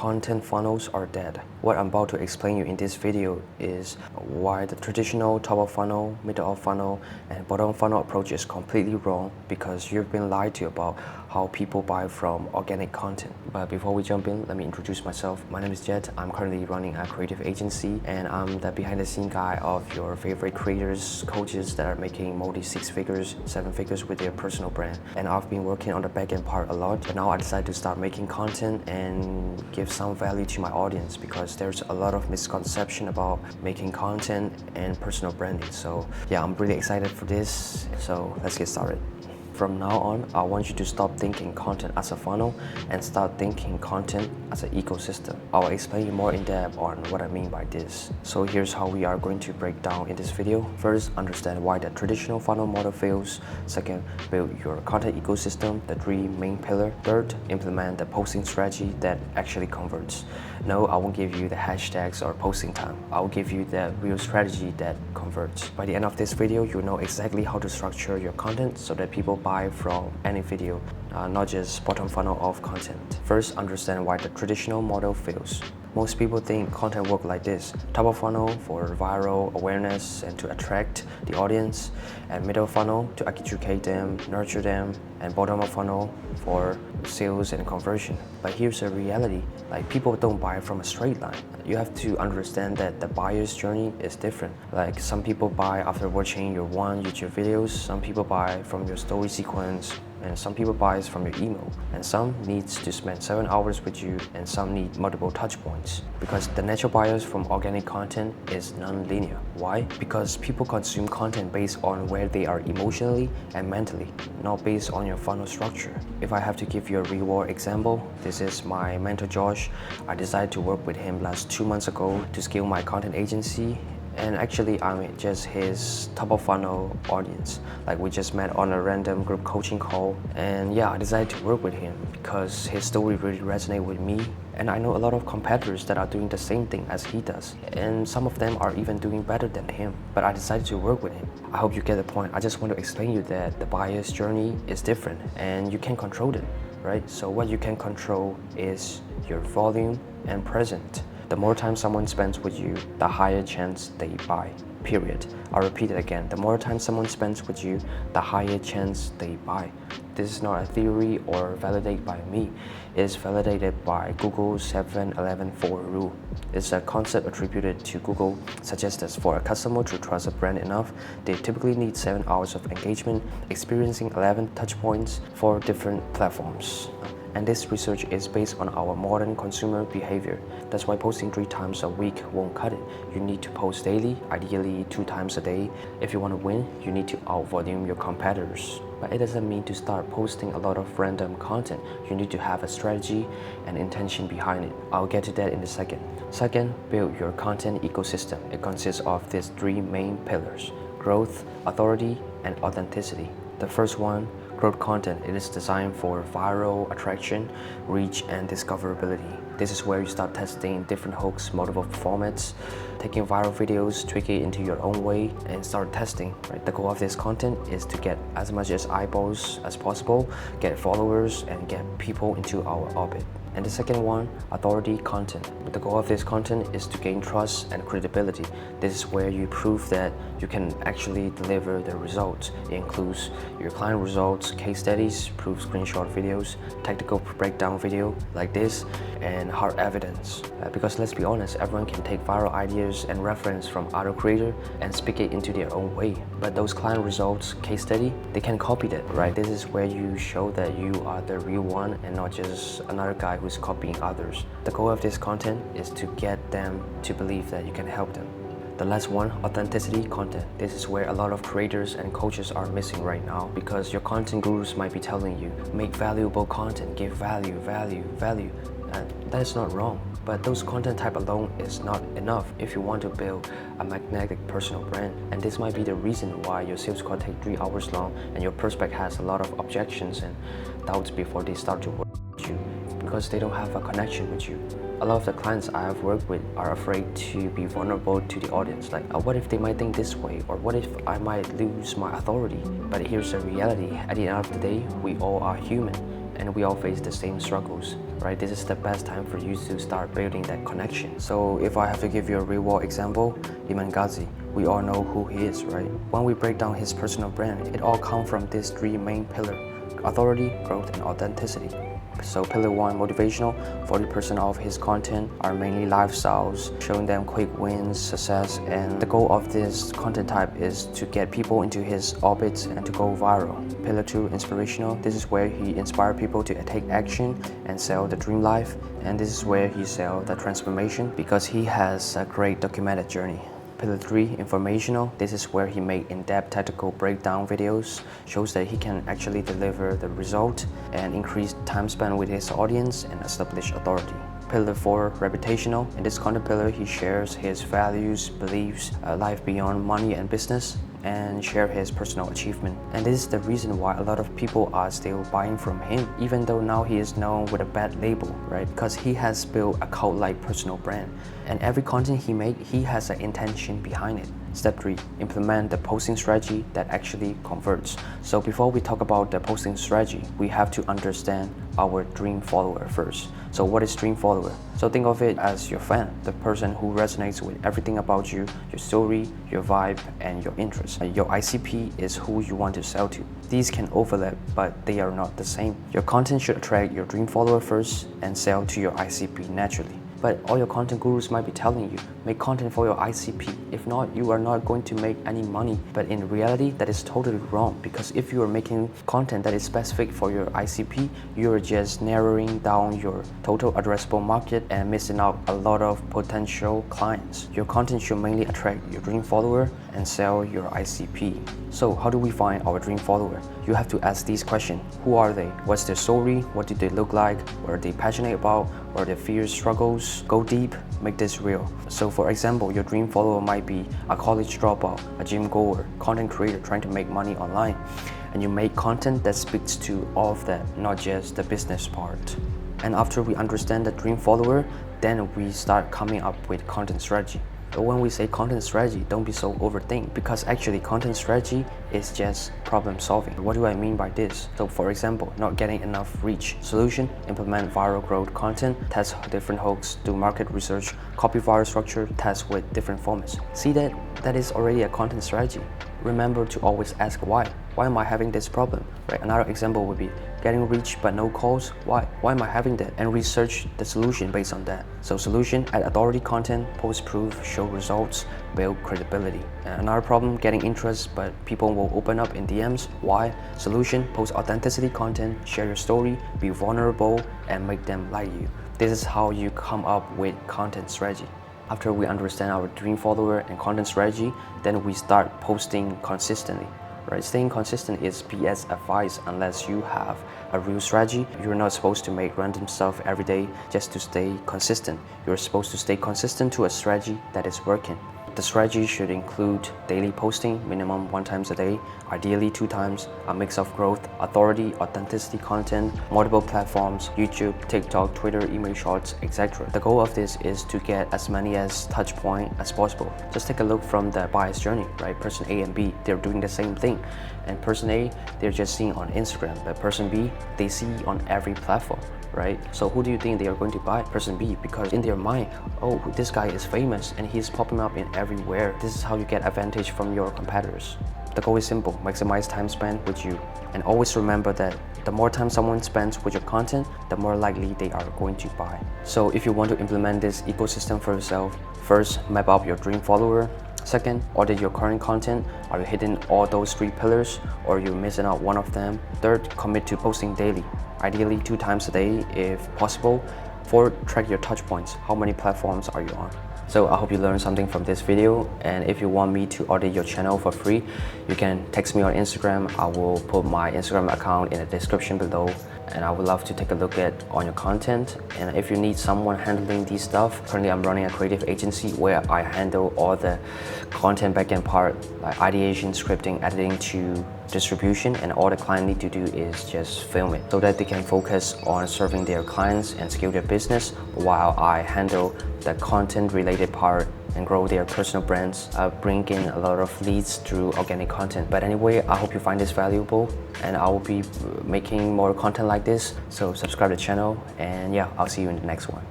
content funnels are dead. What I'm about to explain you in this video is why the traditional top of funnel, middle of funnel, and bottom of funnel approach is completely wrong because you've been lied to about how people buy from organic content. But before we jump in, let me introduce myself. My name is Jet. I'm currently running a creative agency and I'm the behind the scene guy of your favorite creators, coaches that are making multi 6 figures, 7 figures with their personal brand. And I've been working on the backend part a lot, but now I decided to start making content and give some value to my audience because there's a lot of misconception about making content and personal branding. So yeah, I'm really excited for this. So let's get started. From now on, I want you to stop thinking content as a funnel and start thinking content as an ecosystem. I'll explain you more in depth on what I mean by this. So here's how we are going to break down in this video. First, understand why the traditional funnel model fails. Second, build your content ecosystem, the 3 main pillars. Third, implement the posting strategy that actually converts. No, I won't give you the hashtags or posting time. I'll give you the real strategy that converts. By the end of this video, you'll know exactly how to structure your content so that people buy from any video, not just bottom funnel of content. First, understand why the traditional model fails. Most people think content work like this: top of funnel for viral awareness and to attract the audience, and middle funnel to educate them, nurture them, and bottom of funnel for sales and conversion. But here's the reality, like people don't buy from a straight line. You have to understand that the buyer's journey is different. Like some people buy after watching your one YouTube videos, some people buy from your story sequence, and some people buys from your email, and some needs to spend 7 hours with you, and some need multiple touch points. Because the natural buyers from organic content is non-linear. Why? Because people consume content based on where they are emotionally and mentally, not based on your funnel structure. If I have to give you a real world example, this is my mentor Josh. I decided to work with him last 2 months ago to scale my content agency. And actually, I'm just his top of funnel audience. Like we just met on a random group coaching call, and yeah, I decided to work with him because his story really resonated with me. And I know a lot of competitors that are doing the same thing as he does, and some of them are even doing better than him. But I decided to work with him. I hope you get the point. I just want to explain you that the buyer's journey is different, and you can control it, right? So what you can control is your volume and present. The more time someone spends with you, the higher chance they buy, period. I'll repeat it again. The more time someone spends with you, the higher chance they buy. This is not a theory or validated by me. It's validated by Google's 7-11-4 rule. It's a concept attributed to Google, suggests that for a customer to trust a brand enough, they typically need 7 hours of engagement, experiencing 11 touch points for different platforms. And this research is based on our modern consumer behavior. That's why posting 3 times a week won't cut it. You need to post daily, ideally 2 times a day. If you want to win, you need to outvolume your competitors. But it doesn't mean to start posting a lot of random content. You need to have a strategy and intention behind it. I'll get to that in a second. Second, build your content ecosystem. It consists of these 3 main pillars: growth, authority, and authenticity. The first one, growth content. It is designed for viral attraction, reach, and discoverability. This is where you start testing different hooks, multiple formats, taking viral videos, tweak it into your own way, and start testing. Right? The goal of this content is to get as much as eyeballs as possible, get followers, and get people into our orbit. And the second one, authority content. The goal of this content is to gain trust and credibility. This is where you prove that you can actually deliver the results. It includes your client results, case studies, proof screenshot videos, technical breakdown video like this, and hard evidence. Because let's be honest, everyone can take viral ideas and reference from other creators and speak it into their own way. But those client results, case study, they can copy that, right? This is where you show that you are the real one and not just another guy who's copying others. The goal of this content is to get them to believe that you can help them. The last one, authenticity content. This is where a lot of creators and coaches are missing right now because your content gurus might be telling you, make valuable content, give value. That is not wrong. But those content type alone is not enough if you want to build a magnetic personal brand. And this might be the reason why your sales call takes 3 hours long and your prospect has a lot of objections and doubts before they start to work with you because they don't have a connection with you. A lot of the clients I have worked with are afraid to be vulnerable to the audience. Like, what if they might think this way? Or what if I might lose my authority? But here's the reality. At the end of the day, we all are human. and we all face the same struggles, right? This is the best time for you to start building that connection. So if I have to give you a real world example, Imam Ghazi, we all know who he is, right? When we break down his personal brand, it all comes from these three main pillars: authority, growth, and authenticity. So pillar 1, motivational, 40% of his content are mainly lifestyles, showing them quick wins, success, and the goal of this content type is to get people into his orbit and to go viral. Pillar 2, inspirational, this is where he inspires people to take action and sell the dream life, and this is where he sells the transformation because he has a great documented journey. Pillar 3, informational, this is where he makes in-depth tactical breakdown videos, shows that he can actually deliver the result and increase time spent with his audience and establish authority. Pillar 4, reputational, in this content pillar he shares his values, beliefs, life beyond money and business, and share his personal achievement. And this is the reason why a lot of people are still buying from him, even though now he is known with a bad label, right? Because he has built a cult-like personal brand. And every content he makes, he has an intention behind it. Step 3, implement the posting strategy that actually converts. So before we talk about the posting strategy, we have to understand our dream follower first. So what is dream follower? So think of it as your fan, the person who resonates with everything about you, your story, your vibe, and your interests. Your ICP is who you want to sell to. These can overlap, but they are not the same. Your content should attract your dream follower first and sell to your ICP naturally. But all your content gurus might be telling you, make content for your ICP. If not, you are not going to make any money. But in reality, that is totally wrong, because if you are making content that is specific for your ICP, you are just narrowing down your total addressable market and missing out a lot of potential clients. Your content should mainly attract your dream follower and sell your ICP. So how do we find our dream follower? You have to ask these questions. Who are they? What's their story? What do they look like? What are they passionate about? What are their fears, struggles? Go deep, make this real. So for example, your dream follower might be a college dropout, a gym goer, content creator trying to make money online. And you make content that speaks to all of that, not just the business part. And after we understand the dream follower, then we start coming up with content strategy. But when we say content strategy, don't be so overthink, because actually content strategy is just problem solving. What do I mean by this? So for example, not getting enough reach. Solution, implement viral growth content, test different hooks, do market research, copy viral structure, test with different formats. See that is already a content strategy. Remember to always ask why. Why am I having this problem? Right? Another example would be getting reach but no calls. Why? Why am I having that? And research the solution based on that. So solution, add authority content, post proof, show results, build credibility. And another problem, getting interest but people will open up in DMs. Why? Solution, post authenticity content, share your story, be vulnerable, and make them like you. This is how you come up with content strategy. After we understand our dream follower and content strategy, then we start posting consistently. Right? Staying consistent is BS advice unless you have a real strategy. You're not supposed to make random stuff every day just to stay consistent. You're supposed to stay consistent to a strategy that is working. The strategy should include daily posting, minimum 1 time a day, ideally 2 times, a mix of growth, authority, authenticity content, multiple platforms, YouTube, TikTok, Twitter, email shorts, etc. The goal of this is to get as many touch points as possible. Just take a look from the buyer's journey, right? Person A and B, they're doing the same thing. And person A, they're just seeing on Instagram, but person B, they see on every platform. Right? So who do you think they are going to buy? Person B, because in their mind, oh, this guy is famous and he's popping up in everywhere. This is how you get advantage from your competitors. The goal is simple, maximize time spent with you. And always remember that the more time someone spends with your content, the more likely they are going to buy. So if you want to implement this ecosystem for yourself, first, map out your dream follower. Second, audit your current content. Are you hitting all those 3 pillars, or are you missing out one of them? Third, commit to posting daily, ideally 2 times a day if possible. Fourth, track your touch points. How many platforms are you on? So I hope you learned something from this video, and if you want me to audit your channel for free, you can text me on Instagram. I will put my Instagram account in the description below, and I would love to take a look at on your content. And if you need someone handling these stuff, currently I'm running a creative agency where I handle all the content backend part, like ideation, scripting, editing to distribution, and all the client need to do is just film it so that they can focus on serving their clients and scale their business while I handle the content related part and grow their personal brands, bring in a lot of leads through organic content. But anyway, I hope you find this valuable, and I will be making more content like this. So subscribe to the channel, and yeah, I'll see you in the next one.